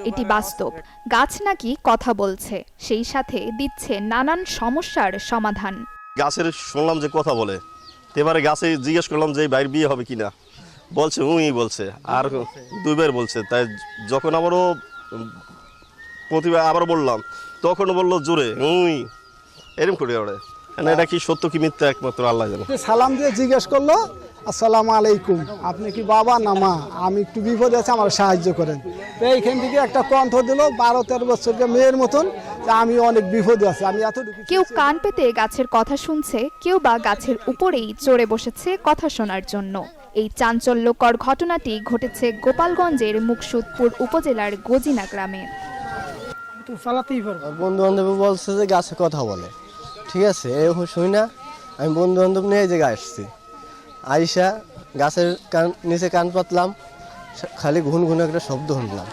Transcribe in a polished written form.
এটি বাস্তব। গাছ নাকি কথা বলছে, সেই সাথে দিচ্ছে নানান সমস্যার সমাধান। গাছের শুনলাম যে কথা বলে, এবারে গাছে জিজ্ঞেস করলাম যে ভাইয়ের বিয়ে হবে কিনা, বলছে বলছে, আর 2বার বলছে। তাই যখন আবারও প্রতিবার আবার বললাম, তখন বললো জোরে এরকম করে ওরে। এটা কি সত্য কি মিথ্যা একমাত্র আল্লাহ জানে। সালাম দিয়ে জিজ্ঞেস করলো, আসসালামু আলাইকুম, আপনি কি বাবা না মা, আমি একটু বিপদে আছি, আমার সাহায্য করেন। তো এইখান থেকে একটা কণ্ঠ দিল 12-13 বছরকে মেয়ের মতন, আমি অনেক বিপদে আছি, আমি এতটুকু। কেউ কান পেতে গাছের কথা শুনছে, কেউ বা গাছের উপরেই চড়ে বসেছে কথা শোনার জন্য। এই চাঞ্চল্যকর ঘটনাটি ঘটেছে গোপালগঞ্জের মুকসুদপুর উপজেলার গজিনা গ্রামে। বন্ধু বান্ধব বলছে যে গাছে কথা বলে, ঠিক আছে, এরকম শুনি না। আমি বন্ধু বান্ধব নিয়ে এই জায়গায় আসছি, আইসা গাছের নিচে কান পাতলাম, খালি ঘুন ঘুন একটা শব্দ শুনলাম।